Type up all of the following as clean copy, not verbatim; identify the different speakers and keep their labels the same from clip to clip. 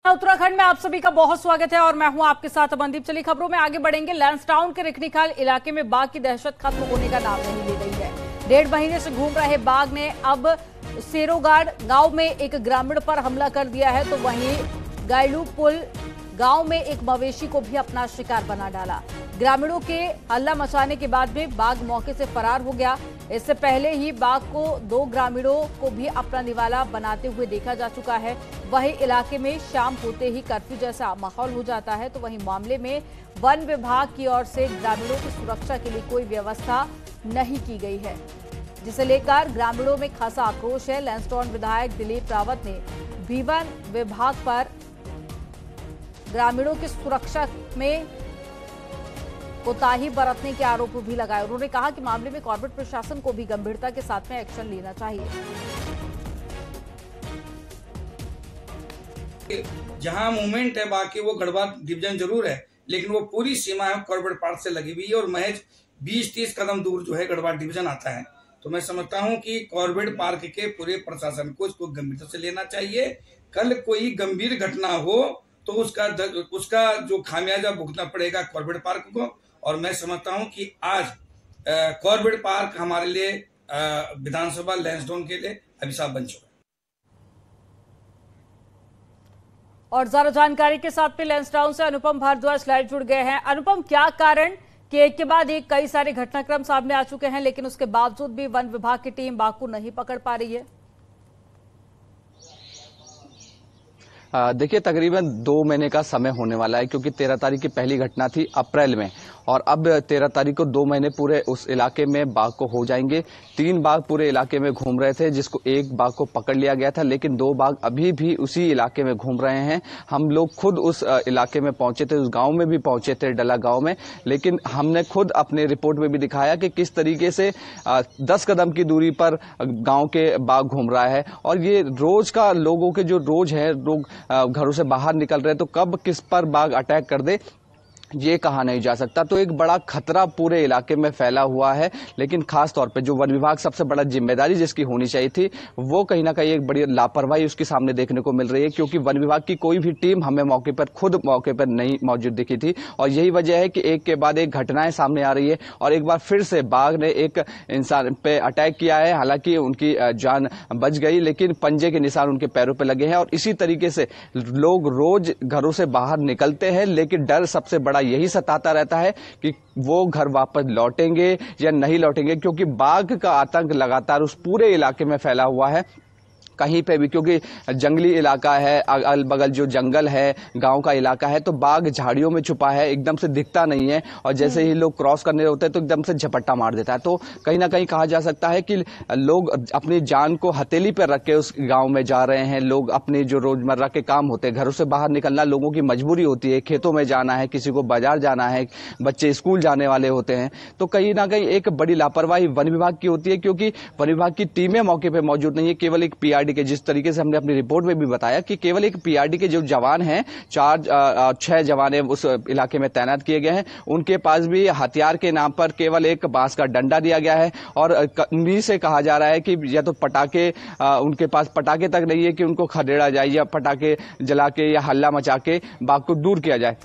Speaker 1: उत्तराखंड में आप सभी का बहुत स्वागत है और मैं हूं आपके साथ अमनदीप। चलिए खबरों में आगे बढ़ेंगे। लैंसडाउन के रिखणीखाल इलाके में बाघ की दहशत खत्म होने का नाम नहीं ले रही है। 1.5 महीने से घूम रहे बाघ ने अब सेरोगाड़ गांव में एक ग्रामीण पर हमला कर दिया है, तो वहीं गायलू पुल गांव में एक मवेशी को भी अपना शिकार बना डाला। ग्रामीणों के हल्ला मचाने के बाद भी बाघ मौके से फरार हो गया। इससे पहले ही बाघ को 2 ग्रामीणों को भी अपना निवाला बनाते हुए देखा जा चुका है। वहीं इलाके में शाम होते ही कर्फ्यू जैसा माहौल हो जाता है, तो वहीं मामले में वन विभाग की ओर से ग्रामीणों की सुरक्षा के लिए कोई व्यवस्था नहीं की गई है, जिसे लेकर ग्रामीणों में खासा आक्रोश है। लैंसडाउन विधायक दिलीप रावत ने भी वन विभाग पर ग्रामीणों की सुरक्षा में कोताही बरतने के आरोप भी लगाए। उन्होंने कहा कि मामले में कॉर्पोरेट प्रशासन को भी गंभीरता के साथ में एक्शन लेना चाहिए।
Speaker 2: जहां मूवमेंट है बाकी वो गढ़वाल डिवीजन जरूर है, लेकिन वो पूरी सीमा है कॉर्पोरेट पार्क से लगी हुई है और महज 20-30 कदम दूर जो है गढ़वाल डिवीजन आता है। तो मैं समझता हूं कि कॉर्पोरेट पार्क के पूरे प्रशासन को इसको गंभीरता से लेना चाहिए। कल कोई गंभीर घटना हो तो उसका जो खामियाजा भुगतना पड़ेगा कॉर्पोरेट पार्क को। और मैं समझता हूं कि आज कॉर्पोरेट पार्क हमारे लिए विधानसभा लैंसडाउन के लिए अभिशाप बन चुका है।
Speaker 1: और ज्यादा जानकारी के साथ में लैंसडाउन से अनुपम भारद्वाज लाइव जुड़ गए हैं। अनुपम, क्या कारण कि एक के बाद एक कई सारे घटनाक्रम सामने आ चुके हैं, लेकिन उसके बावजूद भी वन विभाग की टीम बाघ को नहीं पकड़ पा रही है?
Speaker 3: देखिए, तकरीबन 2 महीने का समय होने वाला है, क्योंकि 13 तारीख की पहली घटना थी अप्रैल में और अब 13 तारीख को 2 महीने पूरे उस इलाके में बाघ को हो जाएंगे। 3 बाघ पूरे इलाके में घूम रहे थे, जिसको 1 बाघ को पकड़ लिया गया था, लेकिन 2 बाघ अभी भी उसी इलाके में घूम रहे हैं। हम लोग खुद उस इलाके में पहुंचे थे, उस गांव में भी पहुंचे थे, डला गांव में, लेकिन हमने खुद अपने रिपोर्ट में भी दिखाया कि किस तरीके से 10 कदम की दूरी पर गांव के बाघ घूम रहा है। और ये रोज का लोगों के जो रोज है, लोग घरों से बाहर निकल रहे हैं, तो कब किस पर बाघ अटैक कर दे ये कहा नहीं जा सकता। तो एक बड़ा खतरा पूरे इलाके में फैला हुआ है, लेकिन खास तौर पे जो वन विभाग सबसे बड़ा जिम्मेदारी जिसकी होनी चाहिए थी, वो कहीं ना कहीं एक बड़ी लापरवाही उसके सामने देखने को मिल रही है, क्योंकि वन विभाग की कोई भी टीम हमें मौके पर नहीं मौजूद दिखी थी। और यही वजह है कि एक के बाद एक घटनाएं सामने आ रही है और एक बार फिर से बाघ ने एक इंसान पे अटैक किया है। हालांकि उनकी जान बच गई, लेकिन पंजे के निशान उनके पैरों पर लगे हैं। और इसी तरीके से लोग रोज घरों से बाहर निकलते हैं, लेकिन डर सबसे बड़ा यही सताता रहता है कि वो घर वापस लौटेंगे या नहीं लौटेंगे, क्योंकि बाघ का आतंक लगातार उस पूरे इलाके में फैला हुआ है। कहीं पे भी, क्योंकि जंगली इलाका है, अगल बगल जो जंगल है, गांव का इलाका है, तो बाघ झाड़ियों में छुपा है, एकदम से दिखता नहीं है और जैसे ही लोग क्रॉस करने होते हैं तो एकदम से झपट्टा मार देता है। तो कहीं ना कहीं कहा जा सकता है कि लोग अपनी जान को हथेली पर रख के उस गांव में जा रहे हैं। लोग अपने जो रोजमर्रा के काम होते हैं, घरों से बाहर निकलना लोगों की मजबूरी होती है, खेतों में जाना है, किसी को बाजार जाना है, बच्चे स्कूल जाने वाले होते हैं, तो कहीं ना कहीं एक बड़ी लापरवाही वन विभाग की होती है, क्योंकि वन विभाग की टीमें मौके पर मौजूद नहीं है। केवल एक पीआरडी के, जिस तरीके से हमने अपनी रिपोर्ट में भी बताया कि केवल एक पीआरडी के जो जवान हैं, 4-6 जवान उस इलाके में तैनात किए गए हैं। उनके पास भी हथियार के नाम पर केवल एक बांस का डंडा दिया गया है और उन्हीं से कहा जा रहा है कि या तो पटाखे, उनके पास पटाखे तक नहीं है कि उनको खदेड़ा जाए या पटाखे जला के या हल्ला मचा के बाघ को दूर किया जाए।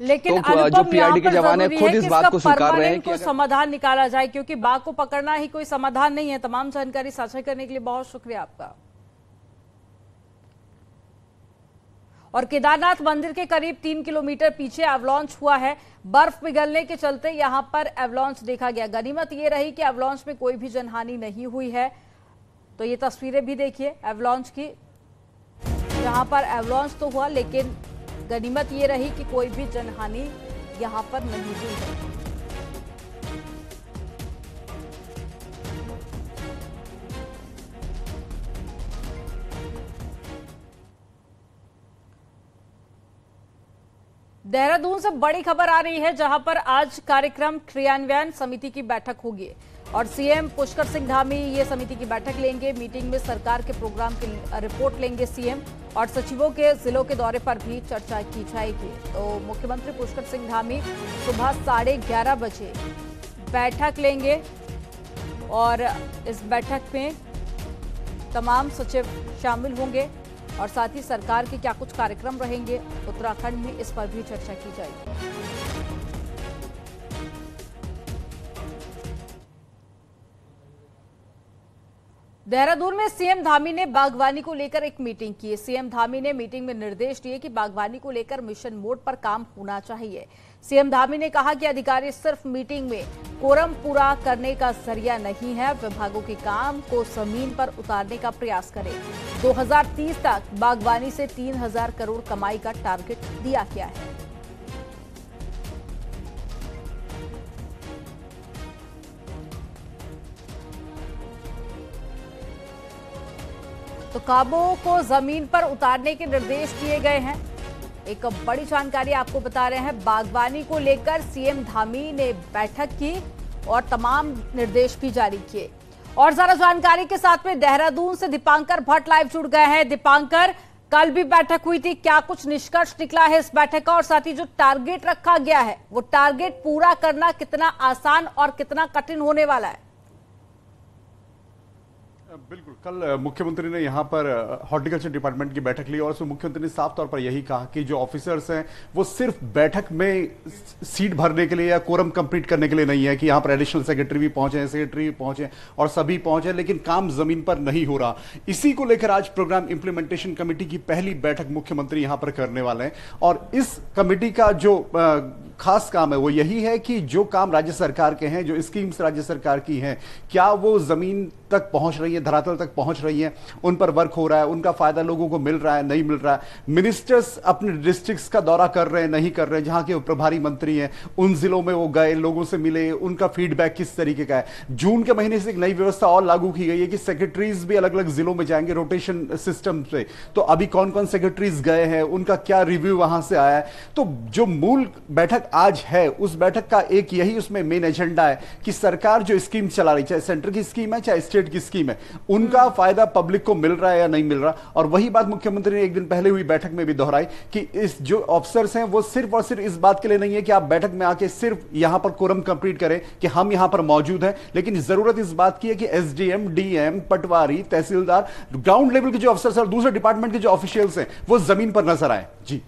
Speaker 1: लेकिन
Speaker 3: तो जो पीआरडी के जवान है खुद इस बात को स्वीकार रहे हैं कि
Speaker 1: समाधान निकाला जाए, क्योंकि बाघ को पकड़ना ही कोई समाधान नहीं है। तमाम जानकारी साझा करने के लिए बहुत शुक्रिया आपका। और केदारनाथ मंदिर के करीब 3 किलोमीटर पीछे एवलांच हुआ है। बर्फ पिघलने के चलते यहां पर एवलांच देखा गया। गनीमत ये रही कि एवलांच में कोई भी जनहानि नहीं हुई है। तो ये तस्वीरें भी देखिए एवलांच की, जहां पर एवलांच तो हुआ, लेकिन गनीमत ये रही कि कोई भी जनहानि यहां पर नहीं हुई है। देहरादून से बड़ी खबर आ रही है, जहां पर आज कार्यक्रम क्रियान्वयन समिति की बैठक होगी और सीएम पुष्कर सिंह धामी ये समिति की बैठक लेंगे। मीटिंग में सरकार के प्रोग्राम की रिपोर्ट लेंगे सीएम और सचिवों के जिलों के दौरे पर भी चर्चा की जाएगी। तो मुख्यमंत्री पुष्कर सिंह धामी सुबह 11:30 बजे बैठक लेंगे और इस बैठक में तमाम सचिव शामिल होंगे। और साथ ही सरकार के क्या कुछ कार्यक्रम रहेंगे उत्तराखंड में, इस पर भी चर्चा की जाएगी। देहरादून में सीएम धामी ने बागवानी को लेकर एक मीटिंग की। सीएम धामी ने मीटिंग में निर्देश दिए कि बागवानी को लेकर मिशन मोड पर काम होना चाहिए। सीएम धामी ने कहा कि अधिकारी सिर्फ मीटिंग में कोरम पूरा करने का जरिया नहीं है, विभागों के काम को जमीन पर उतारने का प्रयास करें। 2030 तक बागवानी से 3000 करोड़ कमाई का टारगेट दिया गया है। तो कामों को जमीन पर उतारने के निर्देश दिए गए हैं। एक बड़ी जानकारी आपको बता रहे हैं, बागवानी को लेकर सीएम धामी ने बैठक की और तमाम निर्देश भी जारी किए। और ज्यादा जानकारी के साथ में देहरादून से दीपांकर भट्ट लाइव जुड़ गए हैं। दीपांकर, कल भी बैठक हुई थी, क्या कुछ निष्कर्ष निकला है इस बैठक का, और साथ ही जो टारगेट रखा गया है वो टारगेट पूरा करना कितना आसान और कितना कठिन होने वाला है?
Speaker 4: बिल्कुल, कल मुख्यमंत्री ने यहाँ पर हॉर्टिकल्चर डिपार्टमेंट की बैठक ली और उसमें मुख्यमंत्री ने साफ तौर पर यही कहा कि जो ऑफिसर्स हैं वो सिर्फ बैठक में सीट भरने के लिए या कोरम कंप्लीट करने के लिए नहीं है कि यहाँ पर एडिशनल सेक्रेटरी भी पहुंचे, सेक्रेटरी भी पहुंचे और सभी पहुंचे, लेकिन काम जमीन पर नहीं हो रहा। इसी को लेकर आज प्रोग्राम इंप्लीमेंटेशन कमेटी की पहली बैठक मुख्यमंत्री यहाँ पर करने वाले हैं। और इस कमेटी का जो खास काम है वो यही है कि जो काम राज्य सरकार के हैं, जो स्कीम्स राज्य सरकार की हैं, क्या वो जमीन तक पहुंच रही है, धरातल तक पहुंच रही है, उन पर वर्क हो रहा है, उनका फायदा लोगों को मिल रहा है, नहीं मिल रहा है। मिनिस्टर्स अपने डिस्ट्रिक्ट्स का दौरा कर रहे हैं, नहीं कर रहे हैं, जहां के प्रभारी मंत्री हैं उन जिलों में वो गए, लोगों से मिले, उनका फीडबैक किस तरीके का है। जून के महीने से एक नई व्यवस्था और लागू की गई है कि सेक्रेटरीज भी अलग अलग जिलों में जाएंगे रोटेशन सिस्टम से। तो अभी कौन कौन सेक्रेटरीज गए हैं, उनका क्या रिव्यू वहां से आया है। तो जो मूल बैठक आज है, उस बैठक का एक यही उसमें मेन एजेंडा है कि सरकार जो स्कीम चला रही, चाहे सेंटर की स्कीम है चाहे स्टेट की स्कीम है, उनका फायदा पब्लिक को मिल रहा है या नहीं मिल रहा। और वही बात मुख्यमंत्री ने एक दिन पहले हुई बैठक में भी दोहराई कि इस जो ऑफिसर्स हैं वो सिर्फ और सिर्फ इस बात के लिए नहीं है कि आप बैठक में आके सिर्फ यहां पर कोरम कंप्लीट करें कि हम यहां पर मौजूद हैं, लेकिन जरूरत इस बात की है कि एसडीएम, डीएम, पटवारी, तहसीलदार, ग्राउंड लेवल के जो अफसर्स और दूसरे डिपार्टमेंट के जो ऑफिशियल्स हैं वो जमीन पर नजर आए। जी,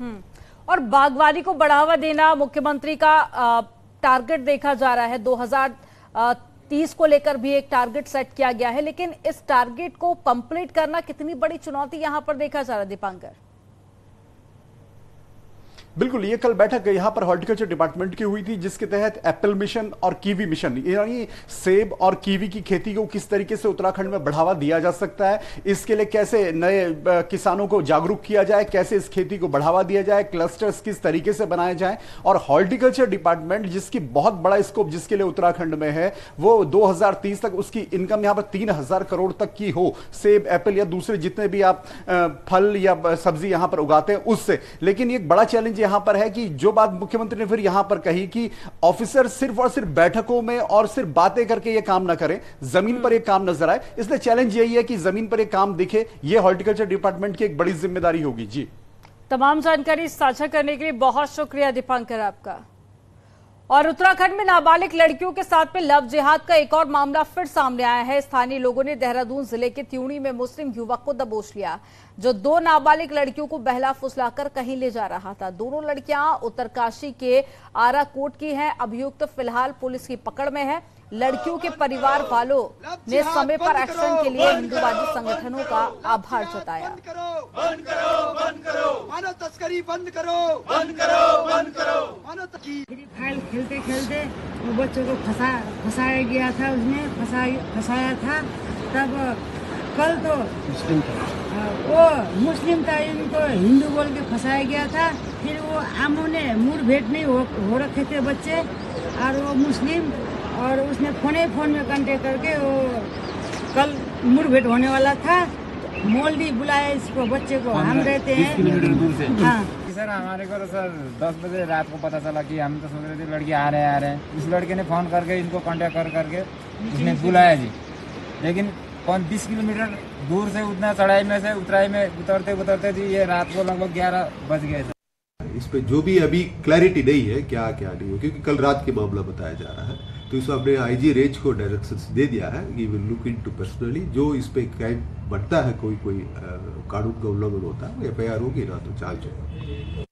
Speaker 1: और बागवानी को बढ़ावा देना मुख्यमंत्री का टारगेट देखा जा रहा है। 2030 को लेकर भी एक टारगेट सेट किया गया है, लेकिन इस टारगेट को कंप्लीट करना कितनी बड़ी चुनौती यहां पर देखा जा रहा है दीपांकर?
Speaker 4: बिल्कुल, ये कल बैठक यहां पर हॉर्टिकल्चर डिपार्टमेंट की हुई थी जिसके तहत एप्पल मिशन और कीवी मिशन, यानी सेब और कीवी की खेती को किस तरीके से उत्तराखंड में बढ़ावा दिया जा सकता है, इसके लिए कैसे नए किसानों को जागरूक किया जाए, कैसे इस खेती को बढ़ावा दिया जाए, क्लस्टर्स किस तरीके से बनाए जाए। और हॉर्टिकल्चर डिपार्टमेंट जिसकी बहुत बड़ा स्कोप जिसके लिए उत्तराखंड में है, वो 2030 तक उसकी इनकम यहां पर 3000 करोड़ तक की हो, सेब, एप्पल या दूसरे जितने भी आप फल या सब्जी यहां पर उगाते हैं उससे। लेकिन एक बड़ा चैलेंज यहां पर है कि जो बात मुख्यमंत्री ने फिर यहां पर कही कि ऑफिसर सिर्फ और सिर्फ बैठकों में और सिर्फ बातें करके ये काम ना करें, जमीन पर एक काम नजर आए। इसलिए चैलेंज यही है कि जमीन पर एक काम दिखे, ये हॉर्टिकल्चर डिपार्टमेंट की एक बड़ी जिम्मेदारी होगी। जी,
Speaker 1: तमाम जानकारी साझा करने के लिए बहुत शुक्रिया दीपांकर आपका। और उत्तराखंड में नाबालिग लड़कियों के साथ में लव जिहाद का एक और मामला फिर सामने आया है। स्थानीय लोगों ने देहरादून जिले के त्यूणी में मुस्लिम युवक को दबोच लिया जो 2 नाबालिग लड़कियों को बहला फुसलाकर कहीं ले जा रहा था। दोनों लड़कियां उत्तरकाशी के आराकोट की हैं। अभियुक्त फिलहाल पुलिस की पकड़ में है। लड़कियों के परिवार वालों ने समय पर एक्शन के लिए हिंदूवादी संगठनों का आभार जताया।
Speaker 5: बंद करो, मानव तस्करी बंद करो, बंद करो।
Speaker 6: फ्री फायर खेलते खेलते वो बच्चों को फंसाया गया था, उसने फंसाया था। तब कल तो वो मुस्लिम था, इनको हिंदू बोल के फंसाया गया था। फिर वो आमों ने मुठभेड़ नहीं हो रखे थे बच्चे और वो मुस्लिम, और उसने फोन में कांटेक्ट करके वो कल मुठभेड़ होने वाला था। मोल्डी बुलाया इसको, बच्चे को। हम रहते हैं
Speaker 7: 20 किलोमीटर दूर से।
Speaker 6: हाँ
Speaker 7: सर, हमारे को तो सर 10 बजे रात को पता चला कि हम तो सोच रहे थे लड़के आ रहे हैं। इस लड़के ने फोन करके इनको कांटेक्ट करके उसने बुलाया जी। लेकिन 20 किलोमीटर दूर से उतना चढ़ाई में से उतराई में उतरते जी ये रात को लगभग 11 बज गए।
Speaker 8: इस पे जो भी अभी क्लैरिटी नहीं है क्या नहीं है, क्योंकि कल रात के मामला बताया जा रहा है, तो इसमें हमने आईजी रेंज को डायरेक्शंस दे दिया है। We will look into personally जो इस पे क्राइम बनता है कोई कानून का उल्लंघन होता है, FIR होगी ना तो चार्ज होगा।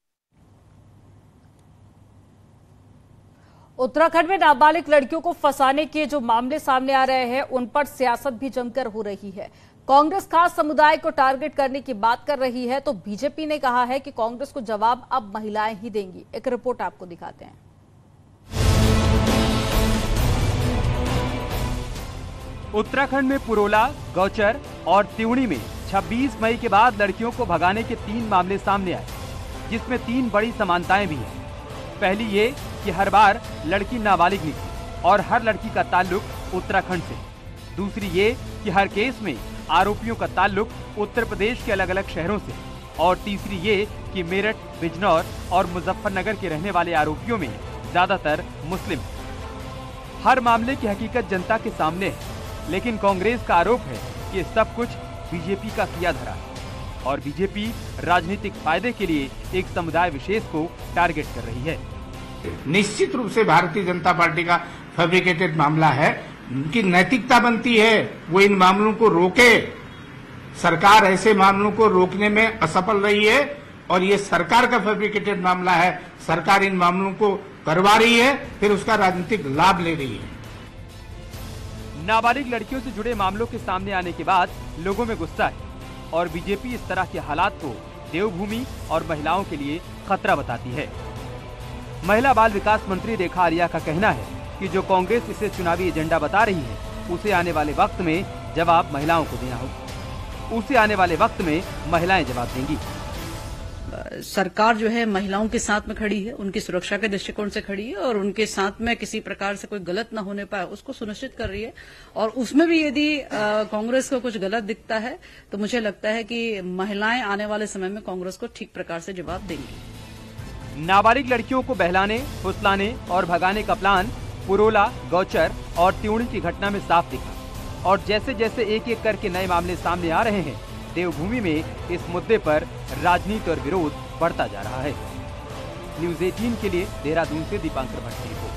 Speaker 1: उत्तराखंड में नाबालिग लड़कियों को फंसाने के जो मामले सामने आ रहे हैं उन पर सियासत भी जमकर हो रही है। कांग्रेस खास समुदाय को टारगेट करने की बात कर रही है तो बीजेपी ने कहा है कि कांग्रेस को जवाब अब महिलाएं ही देंगी। एक रिपोर्ट आपको दिखाते हैं।
Speaker 9: उत्तराखंड में पुरोला, गौचर और त्यूणी में 26 मई के बाद लड़कियों को भगाने के 3 मामले सामने आए, जिसमें 3 बड़ी समानताएं भी हैं। पहली ये कि हर बार लड़की नाबालिग निकली और हर लड़की का ताल्लुक उत्तराखंड से। दूसरी ये कि हर केस में आरोपियों का ताल्लुक उत्तर प्रदेश के अलग अलग शहरों से। और तीसरी ये कि मेरठ, बिजनौर और मुजफ्फरनगर के रहने वाले आरोपियों में ज्यादातर मुस्लिम। हर मामले की हकीकत जनता के सामने है, लेकिन कांग्रेस का आरोप है कि सब कुछ बीजेपी का किया धरा है और बीजेपी राजनीतिक फायदे के लिए एक समुदाय विशेष को टारगेट कर रही है।
Speaker 10: निश्चित रूप से भारतीय जनता पार्टी का फैब्रिकेटेड मामला है। उनकी नैतिकता बनती है वो इन मामलों को रोके। सरकार ऐसे मामलों को रोकने में असफल रही है और ये सरकार का फैब्रिकेटेड मामला है। सरकार इन मामलों को करवा रही है, फिर उसका राजनीतिक लाभ ले रही है।
Speaker 9: नाबालिग लड़कियों से जुड़े मामलों के सामने आने के बाद लोगों में गुस्सा है और बीजेपी इस तरह के हालात को देवभूमि और महिलाओं के लिए खतरा बताती है। महिला बाल विकास मंत्री रेखा आर्या का कहना है कि जो कांग्रेस इसे चुनावी एजेंडा बता रही है उसे आने वाले वक्त में जवाब महिलाओं को देना होगा। उसे आने वाले वक्त में महिलाएं जवाब देंगी।
Speaker 11: सरकार जो है महिलाओं के साथ में खड़ी है, उनकी सुरक्षा के दृष्टिकोण से खड़ी है और उनके साथ में किसी प्रकार से कोई गलत न होने पाए उसको सुनिश्चित कर रही है। और उसमें भी यदि कांग्रेस को कुछ गलत दिखता है तो मुझे लगता है कि महिलाएं आने वाले समय में कांग्रेस को ठीक प्रकार से जवाब देंगी।
Speaker 9: नाबालिग लड़कियों को बहलाने, फुसलाने और भगाने का प्लान पुरोला, गौचर और त्यूणी की घटना में साफ दिखा और जैसे जैसे एक एक करके नए मामले सामने आ रहे हैं, देवभूमि में इस मुद्दे पर राजनीति और विरोध बढ़ता जा रहा है। न्यूज़ 18 के लिए देहरादून से दीपांकर भट्ट की report.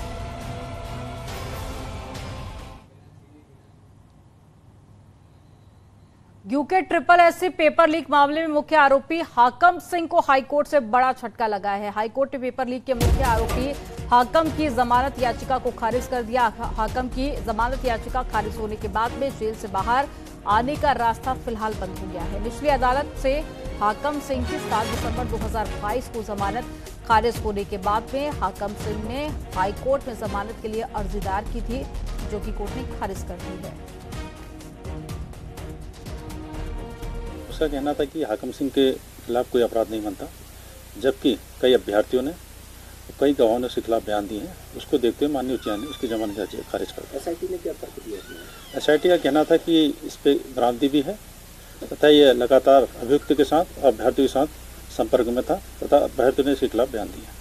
Speaker 1: UK SSS paper leak मामले में मुख्य आरोपी हाकम सिंह को हाईकोर्ट से बड़ा झटका लगा है। हाईकोर्ट ने पेपर लीक के मुख्य आरोपी हाकम की जमानत याचिका को खारिज कर दिया। हाकम की जमानत याचिका खारिज होने के बाद में जेल से बाहर आने का रास्ता फिलहाल बंद हो गया है। निचली अदालत से हाकम सिंह की 7 दिसंबर 2022 को जमानत खारिज होने के बाद में हाकम सिंह ने हाईकोर्ट में जमानत के लिए अर्जी दायर की थी, जो कि कोर्ट ने खारिज कर दी है।
Speaker 12: उसका कहना था कि हाकम सिंह के खिलाफ कोई अपराध नहीं बनता, जबकि कई अभ्यर्थियों ने, कई गवाहों ने उसके खिलाफ बयान दिए हैं। उसको देखते हुए माननीय उच्च न्यायालय ने उसकी जमानत याचिका खारिज कर दी। SIT ने क्या तर्क दिया? SIT का कहना था कि इस पे भ्रांति भी है तथा ये लगातार अभियुक्त के साथ और अभ्यर्थियों के साथ संपर्क में था तथा अभ्यर्थियों ने इसके खिलाफ बयान दिया।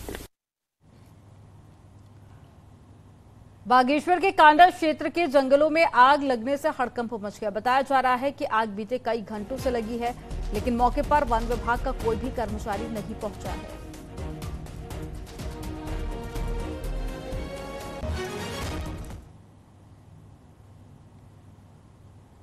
Speaker 1: बागेश्वर के कांडा क्षेत्र के जंगलों में आग लगने से हड़कंप मच गया। बताया जा रहा है कि आग बीते कई घंटों से लगी है, लेकिन मौके पर वन विभाग का कोई भी कर्मचारी नहीं पहुंचा है।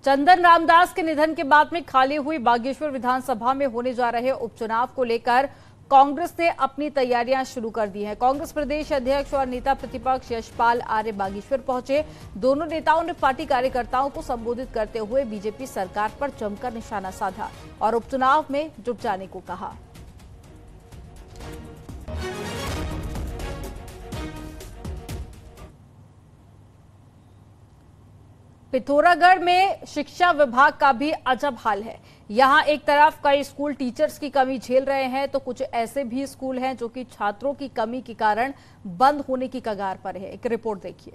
Speaker 1: चंदन रामदास के निधन के बाद में खाली हुई बागेश्वर विधानसभा में होने जा रहे उपचुनाव को लेकर कांग्रेस ने अपनी तैयारियां शुरू कर दी हैं। कांग्रेस प्रदेश अध्यक्ष और नेता प्रतिपक्ष यशपाल आर्य बागेश्वर पहुंचे। दोनों नेताओं ने पार्टी कार्यकर्ताओं को संबोधित करते हुए बीजेपी सरकार पर जमकर निशाना साधा और उपचुनाव में जुट जाने को कहा। पिथौरागढ़ में शिक्षा विभाग का भी अजब हाल है। यहां एक तरफ कई स्कूल टीचर्स की कमी झेल रहे हैं, तो कुछ ऐसे भी स्कूल हैं जो कि छात्रों की कमी के कारण बंद होने की कगार पर है। एक रिपोर्ट देखिए।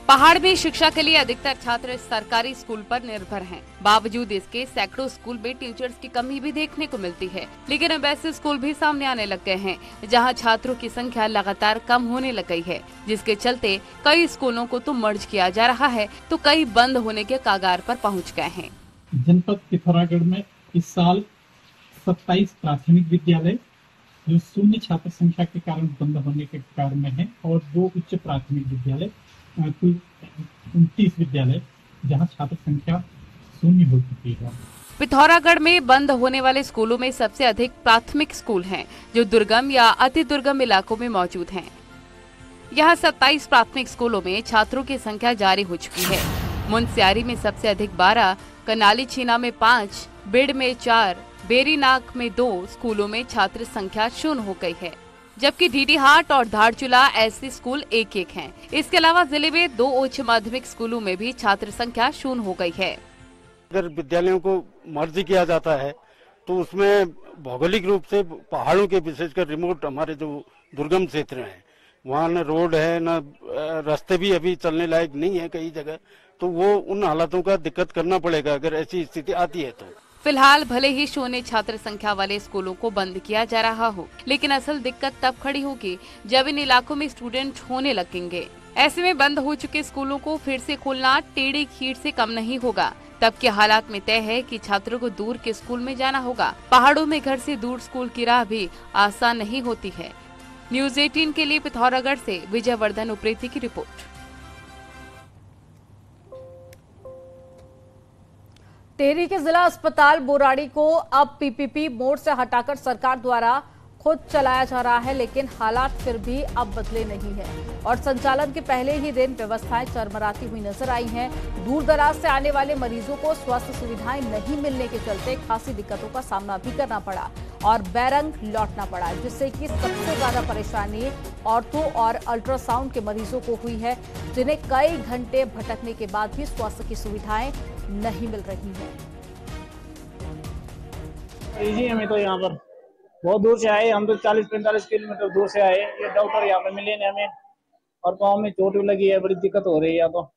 Speaker 13: पहाड़ में शिक्षा के लिए अधिकतर छात्र सरकारी स्कूल पर निर्भर हैं। बावजूद इसके सैकड़ों स्कूल में टीचर्स की कमी भी देखने को मिलती है, लेकिन अब ऐसे स्कूल भी सामने आने लग गए हैं जहां छात्रों की संख्या लगातार कम होने लग गई है, जिसके चलते कई स्कूलों को तो मर्ज किया जा रहा है तो कई बंद होने के कगार पर पहुँच गए हैं।
Speaker 14: जनपद पिथौरागढ़ में इस साल 27 प्राथमिक विद्यालय, जो शून्य छात्र संख्या के कारण बंद होने के कारण में है, और 2 उच्च प्राथमिक विद्यालय, कुल 29 विद्यालय जहां छात्र संख्या शून्य हो चुकी है।
Speaker 13: पिथौरागढ़ में बंद होने वाले स्कूलों में सबसे अधिक प्राथमिक स्कूल हैं, जो दुर्गम या अति दुर्गम इलाकों में मौजूद हैं। यहाँ 27 प्राथमिक स्कूलों में छात्रों की संख्या जारी हो चुकी है। मुनस्यारी में सबसे अधिक 12, कनाली छीना में 5, बिड़ में 4, बेरीनाग में 2 स्कूलों में छात्र संख्या शून्य हो गई है, जबकि डीडीहाट और धारचूला ऐसे स्कूल 1-1 हैं। इसके अलावा जिले में 2 उच्च माध्यमिक स्कूलों में भी छात्र संख्या शून्य हो गई है।
Speaker 15: अगर विद्यालयों को मर्ज किया जाता है तो उसमें भौगोलिक रूप से पहाड़ों के, विशेषकर रिमोट हमारे जो दुर्गम क्षेत्र हैं, वहाँ न रोड है, न रास्ते भी अभी चलने लायक नहीं है कई जगह, तो वो उन हालातों का दिक्कत करना पड़ेगा अगर ऐसी स्थिति आती है तो।
Speaker 13: फिलहाल भले ही शून्य छात्र संख्या वाले स्कूलों को बंद किया जा रहा हो, लेकिन असल दिक्कत तब खड़ी होगी जब इन इलाकों में स्टूडेंट होने लगेंगे। ऐसे में बंद हो चुके स्कूलों को फिर से खोलना टेढ़ी खीर से कम नहीं होगा। तब के हालात में तय है कि छात्रों को दूर के स्कूल में जाना होगा। पहाड़ों में घर से दूर स्कूल की राह भी आसान नहीं होती है। न्यूज़ 18 के लिए पिथौरागढ़ से विजयवर्धन उप्रेती की रिपोर्ट।
Speaker 1: टेहरी के जिला अस्पताल बोराड़ी को अब पीपीपी मोड से हटाकर सरकार द्वारा खुद चलाया जा रहा है, लेकिन हालात फिर भी अब बदले नहीं है और संचालन के पहले ही दिन व्यवस्थाएं चरमराती हुई नजर आई हैं। दूर दराज से आने वाले मरीजों को स्वास्थ्य सुविधाएं नहीं मिलने के चलते खासी दिक्कतों का सामना भी करना पड़ा और बैरंग लौटना पड़ा, जिससे कि सबसे ज्यादा परेशानी ऑर्थो और अल्ट्रासाउंड के मरीजों को हुई है, जिन्हें कई घंटे भटकने के बाद भी स्वास्थ्य की सुविधाएं नहीं मिल रही है।
Speaker 16: हमें तो यहाँ पर बहुत दूर से आए, हम तो 40-45 किलोमीटर दूर से आए। ये डॉक्टर यहाँ पे मिले नहीं हमें, और पाँव में चोट भी लगी है, बड़ी दिक्कत हो रही है। तो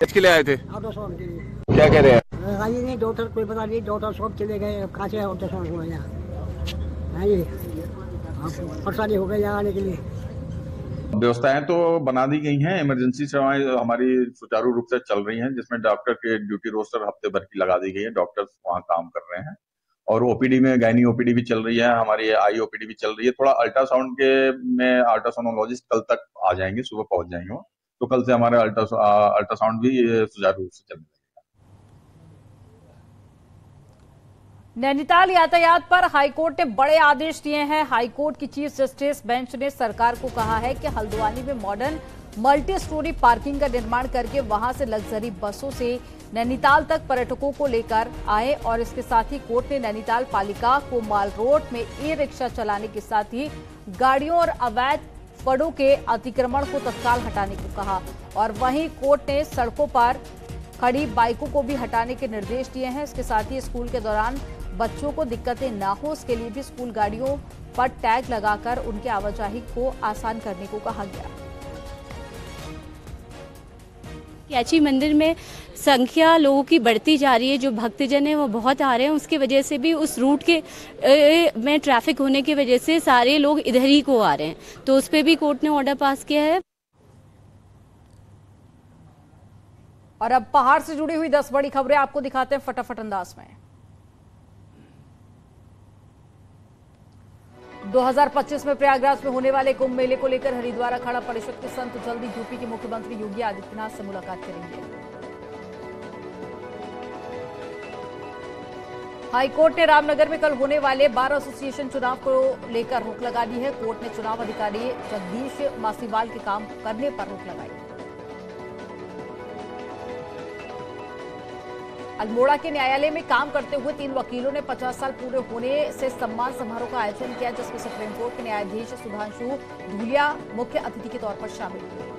Speaker 17: इसके लिए आए थे,
Speaker 16: अल्ट्रासाउंड के लिए।
Speaker 17: क्या कह रहे हैं?
Speaker 16: नहीं, डॉक्टर कोई पता नहीं, डॉक्टर सब चले गए, कहाँ से अल्ट्रासाउंड हुआ यहाँ परेशानी हो गई यहाँ आने के लिए।
Speaker 18: व्यवस्थाएं तो बना दी गई हैं, इमरजेंसी सेवाएं हमारी सुचारू रूप से चल रही हैं, जिसमें डॉक्टर के ड्यूटी रोस्टर हफ्ते भर की लगा दी गई है। डॉक्टर्स वहाँ काम कर रहे हैं और ओपीडी में गायनी ओपीडी भी चल रही है, हमारी आई ओपीडी भी चल रही है। थोड़ा अल्ट्रासाउंड के में अल्ट्रासाउंडोलॉजिस्ट कल तक आ जाएंगे, सुबह पहुंच जाएंगे वो, तो कल से हमारे अल्ट्रासाउंड भी सुचारू रूप से चलने लगेगा।
Speaker 1: नैनीताल यातायात पर हाईकोर्ट ने बड़े आदेश दिए हैं। हाईकोर्ट की चीफ जस्टिस बेंच ने सरकार को कहा है कि हल्द्वानी में मॉडर्न मल्टी स्टोरी पार्किंग का निर्माण करके वहां से लग्जरी बसों से नैनीताल तक पर्यटकों को लेकर आए, और इसके साथ ही कोर्ट ने नैनीताल पालिका को माल रोड में ई रिक्शा चलाने के साथ ही गाड़ियों और अवैध फड़ों के अतिक्रमण को तत्काल हटाने को कहा। और वहीं कोर्ट ने सड़कों पर खड़ी बाइकों को भी हटाने के निर्देश दिए हैं। इसके साथ ही स्कूल के दौरान बच्चों को दिक्कतें न हो, उसके लिए भी स्कूल गाड़ियों पर टैग लगाकर उनके आवाजाही को आसान करने को कहा गया।
Speaker 19: याची मंदिर में संख्या लोगों की बढ़ती जा रही है, जो भक्तजन है वो बहुत आ रहे हैं, उसकी वजह से भी उस रूट के में ट्रैफिक होने की वजह से सारे लोग इधर ही को आ रहे हैं, तो उस पर भी कोर्ट ने ऑर्डर पास किया है।
Speaker 1: और अब पहाड़ से जुड़ी हुई 10 बड़ी खबरें आपको दिखाते हैं फटाफट अंदाज में। 2025 में प्रयागराज में होने वाले कुंभ मेले को लेकर हरिद्वार अखाड़ा परिषद के संत जल्दी यूपी के मुख्यमंत्री योगी आदित्यनाथ से मुलाकात करेंगे। हाईकोर्ट ने रामनगर में कल होने वाले बार एसोसिएशन चुनाव को लेकर रोक लगा दी है। कोर्ट ने चुनाव अधिकारी जगदीश मासीवाल के काम करने पर रोक लगाई। अल्मोड़ा के न्यायालय में काम करते हुए 3 वकीलों ने 50 साल पूरे होने से सम्मान समारोह का आयोजन किया, जिसमें सुप्रीम कोर्ट के न्यायाधीश सुधांशु धूलिया मुख्य अतिथि के तौर पर शामिल हुए।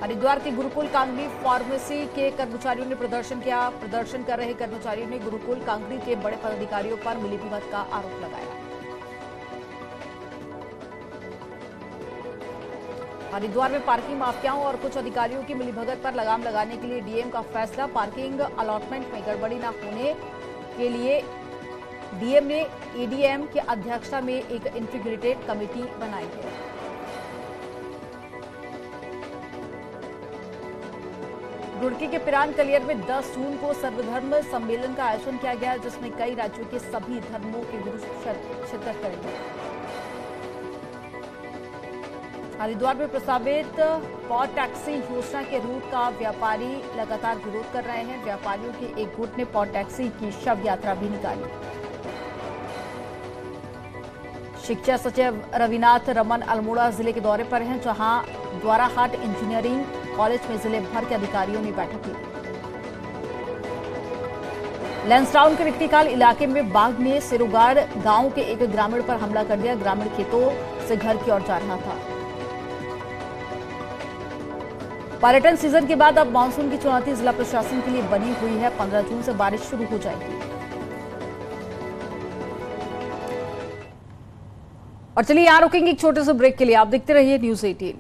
Speaker 1: हरिद्वार के गुरुकुल कांगड़ी फार्मेसी के कर्मचारियों ने प्रदर्शन किया। प्रदर्शन कर रहे कर्मचारियों ने गुरुकुल कांगड़ी के बड़े पदाधिकारियों पर मिलीभगत का आरोप लगाया। हरिद्वार में पार्किंग माफियाओं और कुछ अधिकारियों की मिलीभगत पर लगाम लगाने के लिए डीएम का फैसला। पार्किंग अलॉटमेंट में गड़बड़ी न होने के लिए डीएम ने एडीएम की अध्यक्षता में एक इंटीग्रेटेड कमेटी बनाई है। रुड़की के पिरान कलियर में 10 जून को सर्वधर्म सम्मेलन का आयोजन किया गया, जिसमें कई राज्यों के सभी धर्मों के गुरु शिरकत करेंगे। हरिद्वार में प्रस्तावित पॉ टैक्सी योजना के रूट का व्यापारी लगातार विरोध कर रहे हैं। व्यापारियों के एक गुट ने पॉ टैक्सी की शव यात्रा भी निकाली। शिक्षा सचिव रविनाथ रमन अल्मोड़ा जिले के दौरे पर हैं, जहां द्वाराहाट इंजीनियरिंग कॉलेज में जिले भर के अधिकारियों ने बैठक की। लैंसडाउन के रिक्तिकाल इलाके में बाघ ने सिरुगाड़ गांव के एक ग्रामीण पर हमला कर दिया। ग्रामीण खेतों से घर की ओर जा रहा था। पर्यटन सीजन के बाद अब मानसून की चुनौती जिला प्रशासन के लिए बनी हुई है। 15 जून से बारिश शुरू हो जाएगी। और चलिए यहां रुकेंगे एक छोटे से ब्रेक के लिए। आप देखते रहिए न्यूज़ 18।